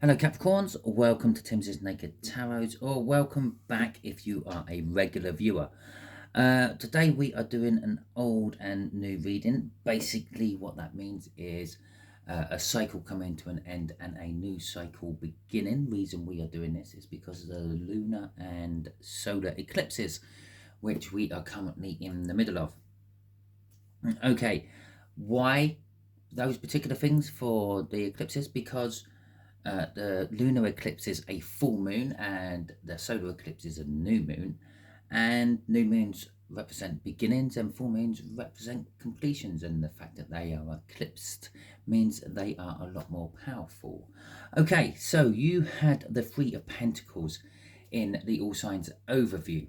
Hello Capricorns, welcome to Timsy Naked Tarot, or welcome back if you are a regular viewer. Today we are doing an old and new reading. Basically what that means is a cycle coming to an end and a new cycle beginning. Reason we are doing this is because of the lunar and solar eclipses, which we are currently in the middle of. Okay, why those particular things for the eclipses? Because the lunar eclipse is a full moon and the solar eclipse is a new moon, and new moons represent beginnings and full moons represent completions, and the fact that they are eclipsed means they are a lot more powerful. Okay, so you had the Three of Pentacles in the All Signs overview.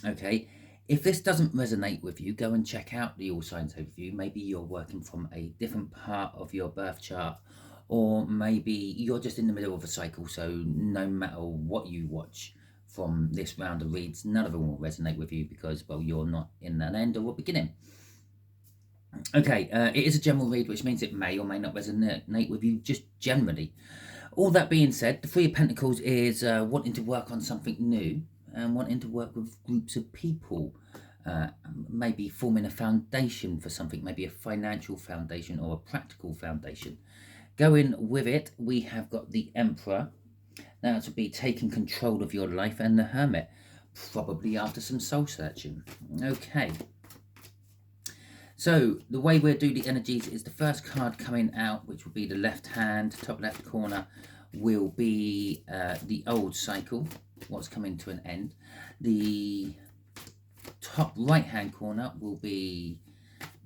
Okay, if this doesn't resonate with you, go and check out the All Signs overview. Maybe you're working from a different part of your birth chart, or maybe you're just in the middle of a cycle, so no matter what you watch from this round of reads, none of them will resonate with you because, well, you're not in an end or a beginning. Okay, it is a general read, which means it may or may not resonate with you just generally. All that being said, the Three of Pentacles is wanting to work on something new and wanting to work with groups of people, maybe forming a foundation for something, maybe a financial foundation or a practical foundation. Going with it, we have got the Emperor. Now to be taking control of your life, and the Hermit, probably after some soul searching. Okay. So the way we'll do the energies is the first card coming out, which will be the left hand, top left corner, will be the old cycle, what's coming to an end. The top right hand corner will be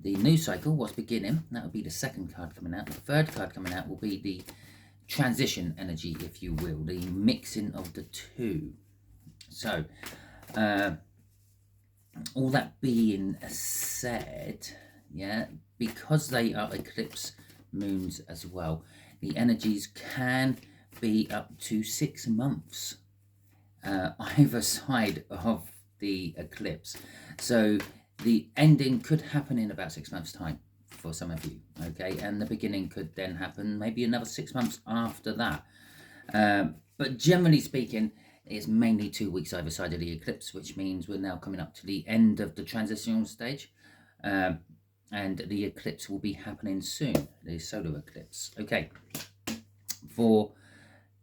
the new cycle, what's beginning. That will be the second card coming out. The third card coming out will be the transition energy, if you will, the mixing of the two. So all that being said, yeah, because they are eclipse moons as well, the energies can be up to 6 months either side of the eclipse. So the ending could happen in about 6 months' time for some of you, okay? And the beginning could then happen maybe another 6 months after that. But generally speaking, it's mainly 2 weeks either side of the eclipse, which means we're now coming up to the end of the transitional stage. And the eclipse will be happening soon, the solar eclipse. Okay, for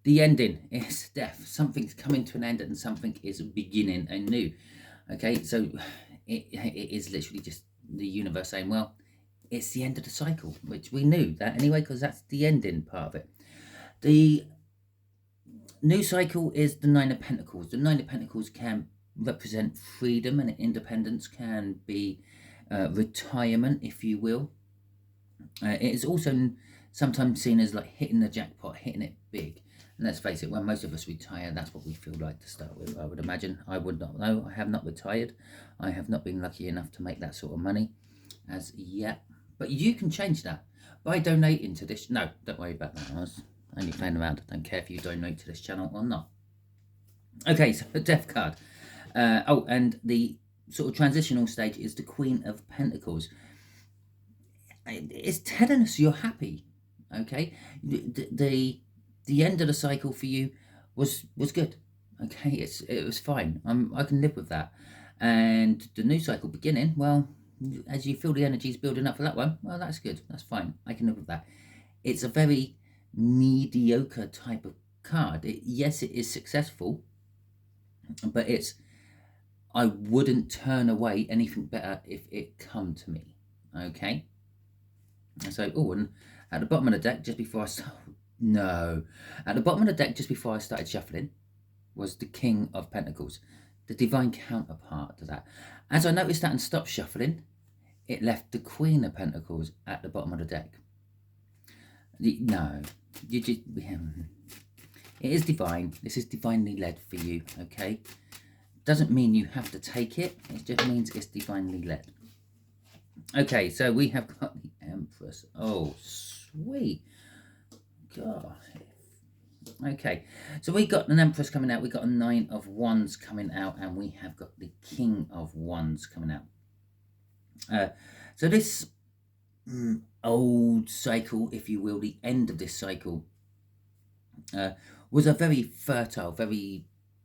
the ending is death. Something's coming to an end and something is beginning anew. Okay, so it is literally just the universe saying, well, it's the end of the cycle, which we knew that anyway, because that's the ending part of it. The new cycle is the Nine of Pentacles. The Nine of Pentacles can represent freedom and independence, can be retirement, if you will. It is also sometimes seen as like hitting the jackpot, hitting it big. And let's face it, when most of us retire, that's what we feel like to start with, I would imagine. I would not know. I have not retired. I have not been lucky enough to make that sort of money as yet. But you can change that by donating to this. No, don't worry about that. I was only playing around. I don't care if you donate to this channel or not. Okay, so the Death card. Oh, and the sort of transitional stage is the Queen of Pentacles. It's telling us you're happy, okay? The end of the cycle for you was good, okay? It was fine. I can live with that. And the new cycle beginning, well, as you feel the energies building up for that one, well, that's good. That's fine. I can live with that. It's a very mediocre type of card. Yes, it is successful, but I wouldn't turn away anything better if it come to me, okay? So, oh, and at the bottom of the deck, just before I start, no, at the bottom of the deck, just before I started shuffling, was the King of Pentacles, the divine counterpart to that. As I noticed that and stopped shuffling, it left the Queen of Pentacles at the bottom of the deck. No, you just, it is divine. This is divinely led for you, okay? Doesn't mean you have to take it. It just means it's divinely led. Okay, so we have got the Empress. Oh, sweet. God. Okay, so we got an Empress coming out. We got a Nine of Wands coming out. And we have got the King of Wands coming out. So this old cycle, if you will, the end of this cycle, was a very fertile, very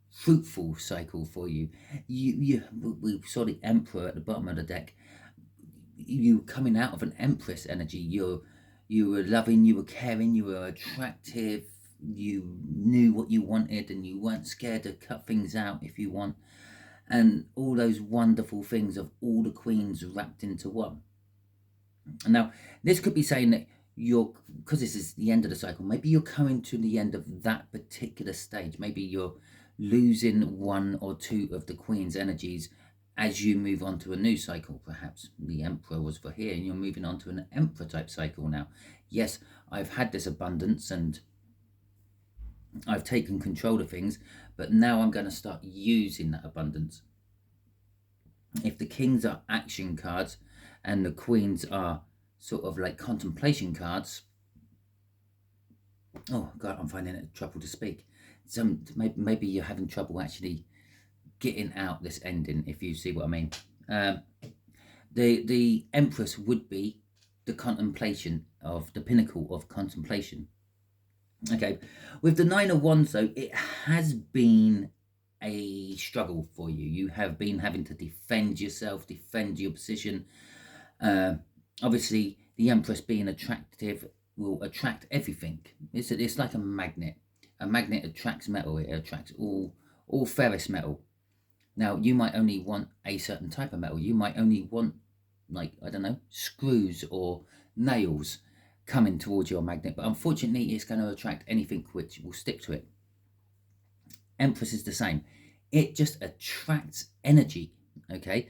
fruitful cycle for you. We saw the Emperor at the bottom of the deck. You coming out of an Empress energy. You were loving, you were caring, you were attractive, you knew what you wanted, and you weren't scared to cut things out if you want, and all those wonderful things of all the queens wrapped into one. And now, this could be saying that because this is the end of the cycle, maybe you're coming to the end of that particular stage. Maybe you're losing one or two of the queen's energies as you move on to a new cycle. Perhaps the Emperor was for here and you're moving on to an Emperor type cycle now. Yes, I've had this abundance and I've taken control of things, but now I'm going to start using that abundance. If the kings are action cards and the queens are sort of like contemplation cards, oh god, I'm finding it trouble to speak. Maybe you're having trouble actually getting out this ending, if you see what I mean. The Empress would be the contemplation of the pinnacle of contemplation. Okay, with the Nine of Wands though, it has been a struggle for you. You have been having to defend yourself, defend your position. Obviously, the Empress being attractive will attract everything. It's like a magnet. A magnet attracts metal. It attracts all ferrous metal. Now, you might only want a certain type of metal. You might only want, like, I don't know, screws or nails coming towards your magnet. But unfortunately, it's going to attract anything which will stick to it. Empress is the same. It just attracts energy, okay?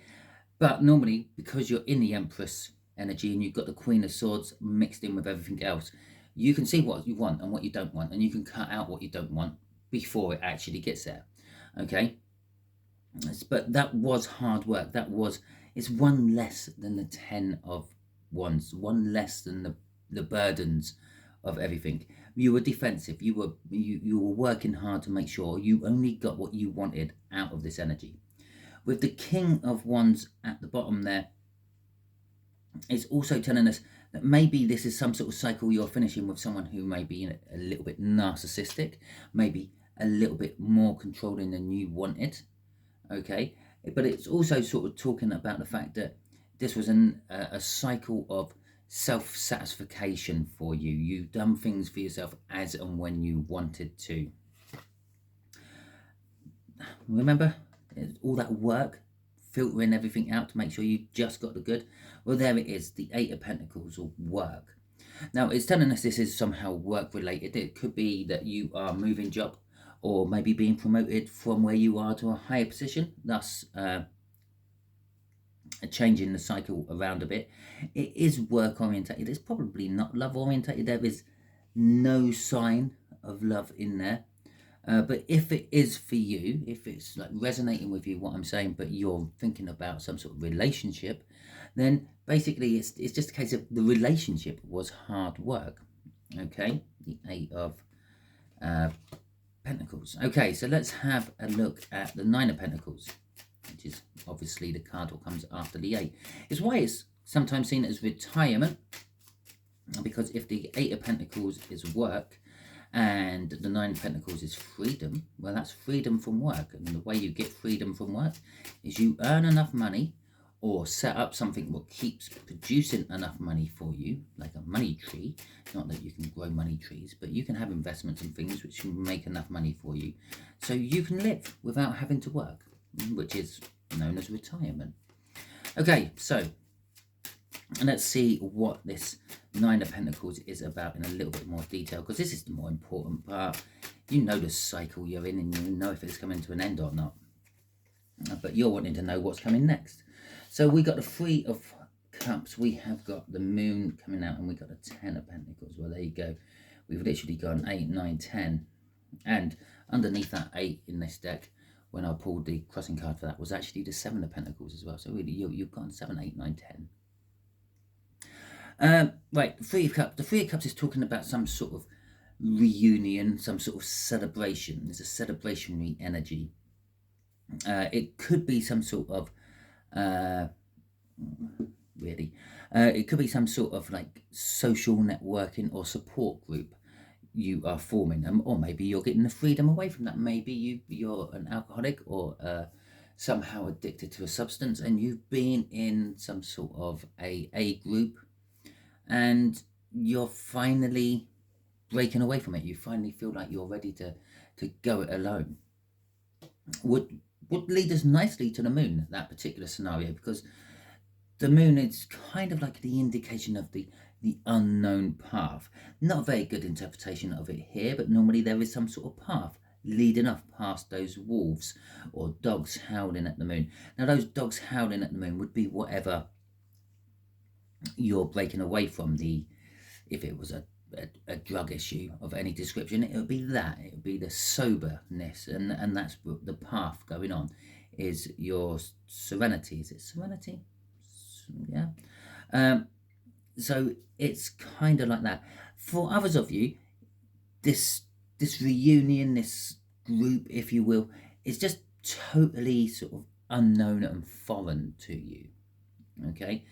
But normally, because you're in the Empress energy and you've got the Queen of Swords mixed in with everything else, you can see what you want and what you don't want, and you can cut out what you don't want before it actually gets there, okay? But that was hard work. It's one less than the 10 of Wands, one less than the burdens of everything. You were defensive. You were working hard to make sure you only got what you wanted out of this energy. With the King of Wands at the bottom there, it's also telling us that maybe this is some sort of cycle you're finishing with someone who may be a little bit narcissistic, maybe a little bit more controlling than you wanted, okay? But it's also sort of talking about the fact that this was a cycle of self-satisfaction for you. You've done things for yourself as and when you wanted to. Remember all that work, filtering everything out to make sure you just got the good? Well, there it is, the Eight of Pentacles, or work. Now, it's telling us this is somehow work related. It could be that you are moving job, or maybe being promoted from where you are to a higher position, thus changing the cycle around a bit. It is work orientated. It's probably not love orientated. There is no sign of love in there. But if it is for you, if it's like resonating with you what I'm saying, but you're thinking about some sort of relationship, then basically it's just a case of the relationship was hard work. Okay, the Eight of Pentacles. Okay, so let's have a look at the Nine of Pentacles, which is obviously the card that comes after the Eight. It's why it's sometimes seen as retirement, because if the Eight of Pentacles is work, and the Nine of Pentacles is freedom, well, that's freedom from work. And the way you get freedom from work is you earn enough money or set up something that keeps producing enough money for you, like a money tree. Not that you can grow money trees, but you can have investments and things which will make enough money for you so you can live without having to work, which is known as retirement. Okay, so let's see what this Nine of Pentacles is about in a little bit more detail, because this is the more important part. You know the cycle you're in and you know if it's coming to an end or not. But you're wanting to know what's coming next. So we got the Three of Cups. We have got the Moon coming out, and we got the Ten of Pentacles. Well, there you go. We've literally gone 8, 9, 10. And underneath that 8 in this deck, when I pulled the crossing card for that, was actually the Seven of Pentacles as well. So really, you've gone 7, 8, 9, 10. Right, the Three of Cups. The Three of Cups is talking about some sort of reunion, some sort of celebration. There's a celebrationary energy. It could be some sort of, it could be some sort of like social networking or support group. you are forming them, or maybe you're getting the freedom away from that. Maybe you're an alcoholic or somehow addicted to a substance, and you've been in some sort of a group, and you're finally breaking away from it. You finally feel like you're ready to go it alone. Would lead us nicely to the moon, that particular scenario, because the moon is kind of like the indication of the unknown path. Not a very good interpretation of it here, but normally there is some sort of path leading off past those wolves or dogs howling at the moon. Now, those dogs howling at the moon would be whatever you're breaking away from. If it was a drug issue of any description, it would be that. It would be the soberness, and that's the path going on, is your serenity. Is it serenity? Yeah. So it's kind of like that. For others of you, this reunion, this group, if you will, is just totally sort of unknown and foreign to you. Okay.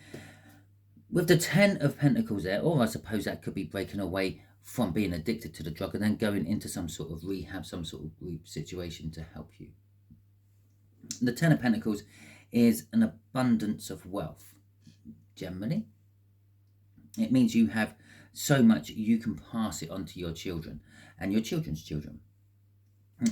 With the 10 of Pentacles there, or I suppose that could be breaking away from being addicted to the drug and then going into some sort of rehab, some sort of group situation to help you. The 10 of Pentacles is an abundance of wealth. Generally, it means you have so much you can pass it on to your children and your children's children.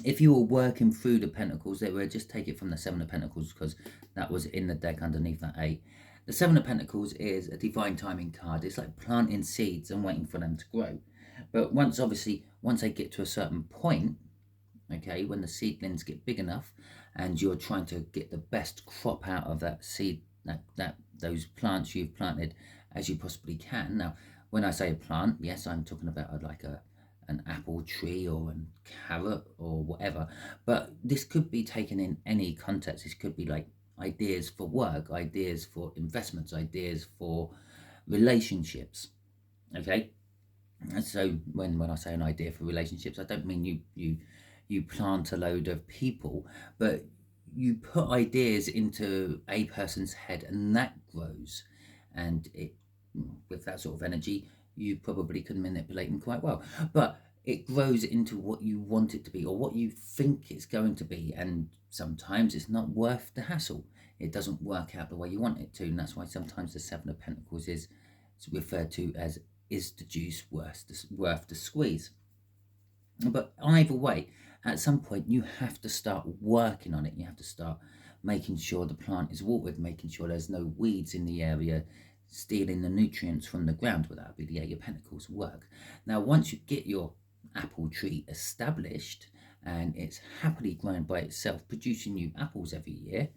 If you were working through the Pentacles, they would just take it from the 7 of Pentacles, because that was in the deck underneath that 8. The 7 of Pentacles is a divine timing card. It's like planting seeds and waiting for them to grow. But once they get to a certain point, okay, when the seedlings get big enough and you're trying to get the best crop out of that seed, those plants you've planted as you possibly can. Now, when I say a plant, yes, I'm talking about like an apple tree or a carrot or whatever. But this could be taken in any context. This could be like ideas for work, ideas for investments, ideas for relationships. Okay, and so when I say an idea for relationships, I don't mean you plant a load of people, but you put ideas into a person's head and that grows, and with that sort of energy you probably can manipulate them quite well, but it grows into what you want it to be or what you think it's going to be, and sometimes it's not worth the hassle. It doesn't work out the way you want it to, and that's why sometimes the 7 of Pentacles is referred to as, is the juice worth the squeeze? But either way, at some point you have to start working on it. You have to start making sure the plant is watered, making sure there's no weeds in the area stealing the nutrients from the ground. Well, that would be the 8 of Pentacles work. Now, once you get your apple tree established and it's happily growing by itself, producing new apples every year,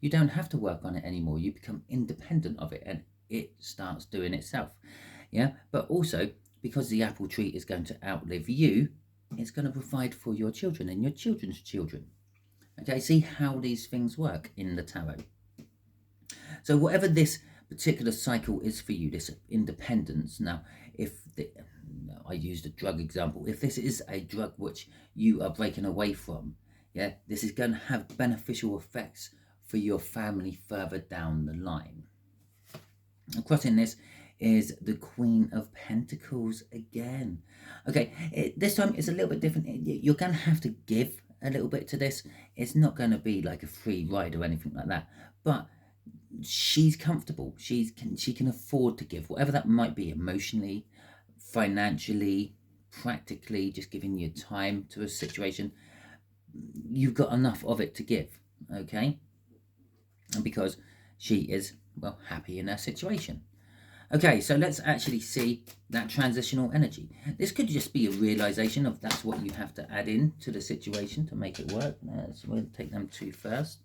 you don't have to work on it anymore. You become independent of it and it starts doing itself. Yeah, but also because the apple tree is going to outlive you, it's going to provide for your children and your children's children. Okay, see how these things work in the tarot. So whatever this particular cycle is for you, this independence. Now, I used a drug example. If this is a drug which you are breaking away from, yeah, this is going to have beneficial effects for your family further down the line. Crossing this is the Queen of Pentacles again. Okay, this time it's a little bit different. You're going to have to give a little bit to this. It's not going to be like a free ride or anything like that, but she's comfortable. She can afford to give, whatever that might be, emotionally, financially, practically, just giving you time to a situation. You've got enough of it to give, okay? And because she is, well, happy in her situation. Okay, so let's actually see that transitional energy. This could just be a realization of that's what you have to add in to the situation to make it work. So we'll take them two first.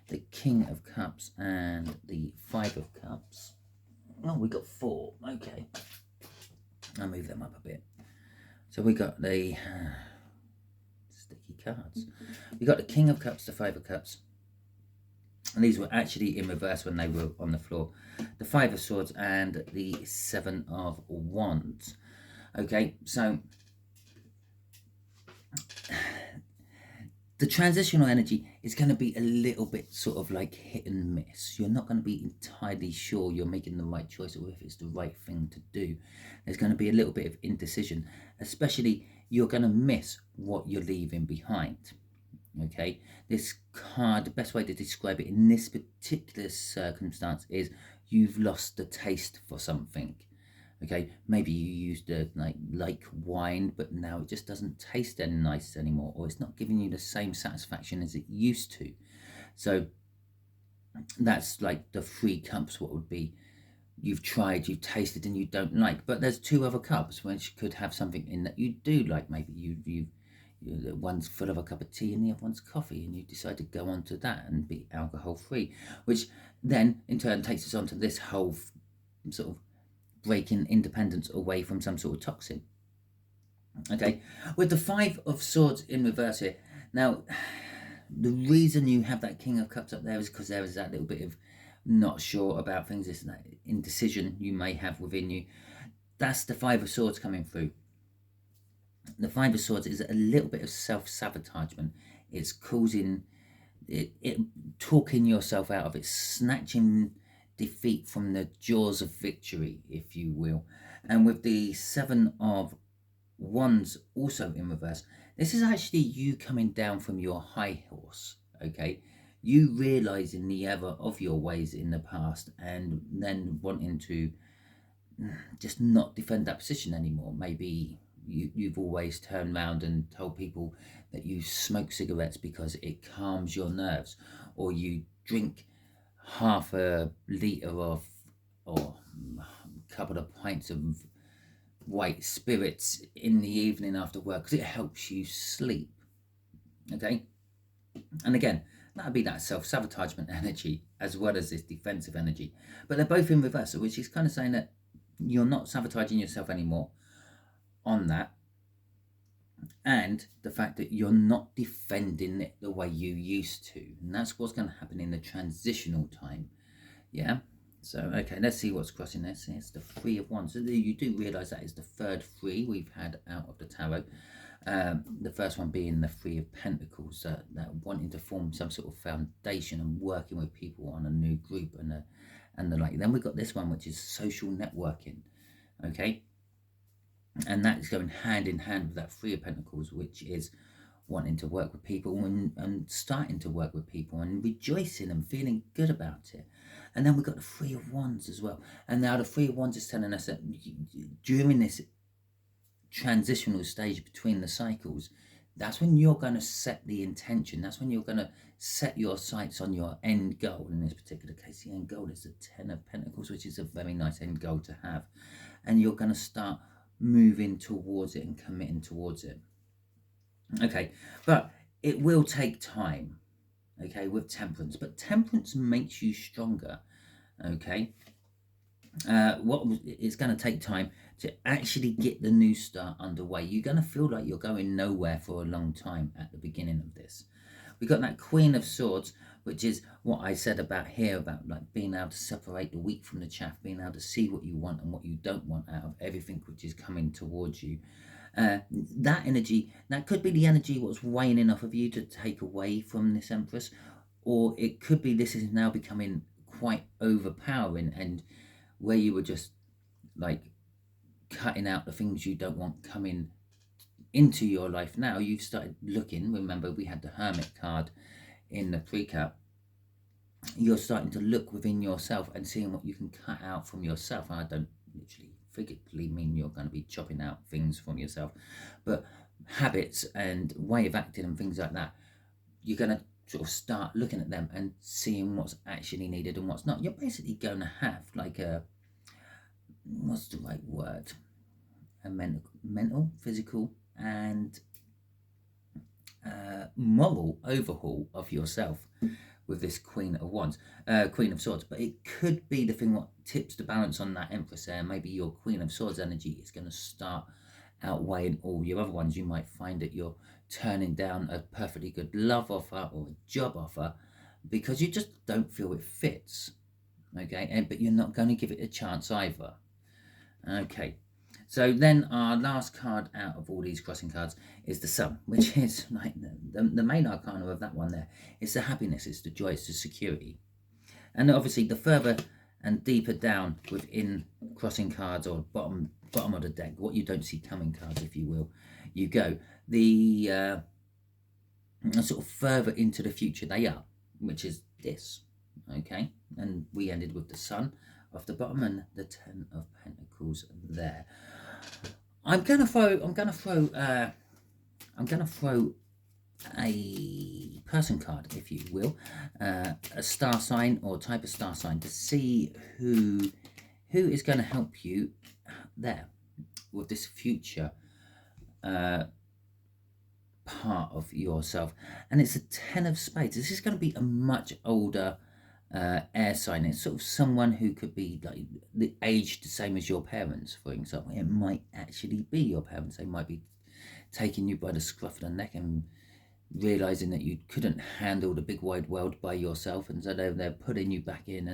The King of Cups and the 5 of Cups. Oh, we got 4. Okay. I'll move them up a bit. So we got the sticky cards. We got the King of Cups, the 5 of Cups. And these were actually in reverse when they were on the floor. The 5 of Swords and the 7 of Wands. Okay, so The transitional energy is going to be a little bit sort of like hit and miss. You're not going to be entirely sure you're making the right choice or if it's the right thing to do. There's going to be a little bit of indecision, especially you're going to miss what you're leaving behind. Okay, this card, the best way to describe it in this particular circumstance is you've lost the taste for something. Okay, maybe you used to like wine, but now it just doesn't taste any nice anymore, or it's not giving you the same satisfaction as it used to. So that's like the 3 cups. What would be, you've tried, you've tasted, and you don't like, but there's 2 other cups which could have something in that you do like. Maybe one's full of a cup of tea and the other one's coffee, and you decide to go on to that and be alcohol free, which then in turn takes us on to this whole sort of breaking independence away from some sort of toxin. Okay, with the 5 of Swords in reverse here. Now, the reason you have that King of Cups up there is because there is that little bit of not sure about things, this and that indecision you may have within you. That's the 5 of Swords coming through. The 5 of Swords is a little bit of self-sabotagement. It's causing it talking yourself out of it, snatching defeat from the jaws of victory, if you will. And with the 7 of Wands also in reverse, this is actually you coming down from your high horse. Okay, you realizing the error of your ways in the past and then wanting to just not defend that position anymore. Maybe you've always turned around and told people that you smoke cigarettes because it calms your nerves, or you drink half a litre of, or a couple of pints of white spirits in the evening after work because it helps you sleep. Okay, and again, that would be that self-sabotagement energy as well as this defensive energy, but they're both in reverse, which is kind of saying that you're not sabotaging yourself anymore on that, and the fact that you're not defending it the way you used to, and that's what's going to happen in the transitional time. Yeah, so okay, let's see what's crossing this. It's the 3 of Wands. So you do realize that is the third 3 we've had out of the tarot. The first one being the 3 of Pentacles, that wanting to form some sort of foundation and working with people on a new group and the like. Then we've got this one, which is social networking. Okay, and that's going hand in hand with that 3 of Pentacles, which is wanting to work with people and starting to work with people and rejoicing and feeling good about it. And then we've got the 3 of Wands as well. And now the 3 of Wands is telling us that during this transitional stage between the cycles, that's when you're going to set the intention. That's when you're going to set your sights on your end goal. In this particular case, the end goal is the 10 of Pentacles, which is a very nice end goal to have. And you're going to start moving towards it and committing towards it. Okay, but it will take time, okay, with Temperance. But Temperance makes you stronger, okay? It's going to take time to actually get the new start underway. You're going to feel like you're going nowhere for a long time at the beginning of this. We've got that Queen of Swords, which is what I said about here, about like being able to separate the wheat from the chaff, being able to see what you want and what you don't want out of everything which is coming towards you. That energy, that could be the energy what's waning off of you to take away from this Empress, or it could be this is now becoming quite overpowering, and where you were just like cutting out the things you don't want coming into your life. Now you've started looking, remember we had the Hermit card in the pre-cut, you're starting to look within yourself and seeing what you can cut out from yourself. And I don't literally figuratively mean you're going to be chopping out things from yourself, but habits and way of acting and things like that, you're going to sort of start looking at them and seeing what's actually needed and what's not. You're basically going to have like a, what's the right word, a mental, physical and moral overhaul of yourself with this Queen of Swords. But it could be the thing what tips the balance on that Empress there. Maybe your Queen of Swords energy is going to start outweighing all your other ones. You might find that you're turning down a perfectly good love offer or a job offer because you just don't feel it fits. Okay, but you're not going to give it a chance either. Okay, So then our last card out of all these crossing cards is the Sun, which is like the main arcana of that one there. It's the happiness, it's the joy, it's the security. And obviously the further and deeper down within crossing cards, or bottom of the deck, what you don't see coming cards, if you will, you go, the sort of further into the future they are, which is this. Okay, and we ended with the Sun off the bottom and the 10 of Pentacles there. I'm gonna throw a person card, if you will, a star sign or type of star sign, to see who is going to help you there with this future part of yourself. And it's a 10 of Spades. This is going to be a much older air sign. It's sort of someone who could be like the age the same as your parents, for example. It might actually be your parents. They might be taking you by the scruff of the neck and realizing that you couldn't handle the big wide world by yourself, and so they're putting you back in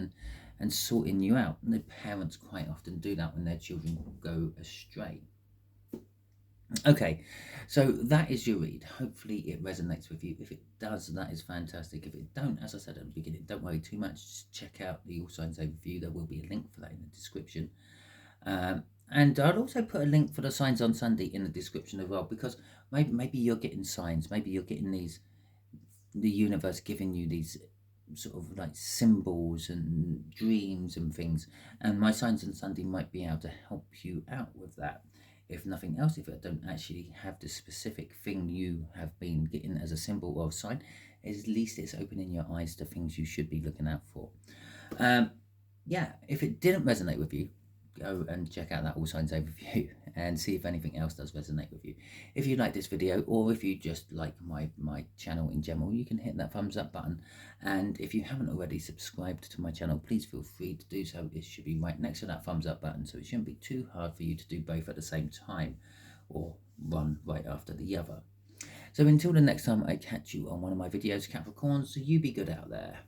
and sorting you out. And the parents quite often do that when their children go astray. Okay, so that is your read. Hopefully it resonates with you. If it does, that is fantastic. If it don't, as I said at the beginning, don't worry too much. Just check out the All Signs Overview. There will be a link for that in the description. And I'll also put a link for the signs on Sunday in the description as well, because maybe you're getting signs, maybe you're getting the universe giving you these sort of like symbols and dreams and things, and my signs on Sunday might be able to help you out with that. If nothing else, if I don't actually have the specific thing you have been getting as a symbol or a sign, at least it's opening your eyes to things you should be looking out for. Yeah, if it didn't resonate with you, go and check out that All Signs Overview and see if anything else does resonate with you. If you like this video, or if you just like my channel in general, you can hit that thumbs up button. And if you haven't already subscribed to my channel, please feel free to do so. It should be right next to that thumbs up button, so it shouldn't be too hard for you to do both at the same time, or one right after the other. So until the next time I catch you on one of my videos, Capricorns, you be good out there.